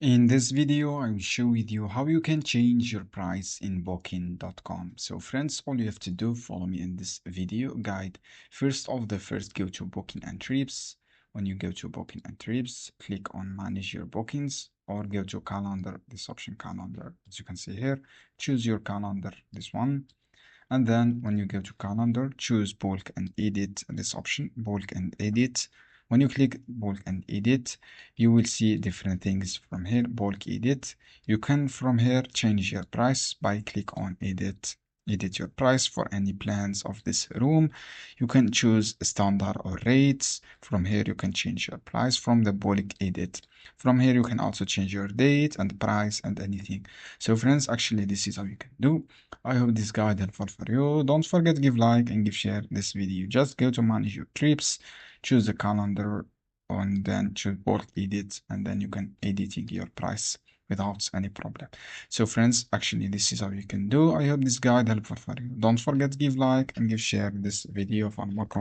In this video, I will show with you how you can change your price in Booking.com. So friends, all you have to do, follow me in this video guide. First go to Booking and Trips. When you go to Booking and Trips, click on Manage Your Bookings or go to Calendar, this option Calendar. As you can see here, choose your calendar, this one. And then when you go to Calendar, choose Bulk and Edit, this option, Bulk and Edit. When you click bulk and edit, you will see different things from here. Bulk edit. You can from here change your price by click on edit. Edit your price for any plans of this room. You can choose standard or rates. From here, you can change your price from the bulk edit. From here, you can also change your date and price and anything. So friends, actually, this is how you can do. I hope this guide helpful for you. Don't forget to give like and give share this video. Just go to manage your trips, choose the calendar, and then choose bulk edit, and then you can editing your price without any problem. So friends, actually this is how you can do. I hope this guide helpful for you. Don't forget to give like and give share this video for more content.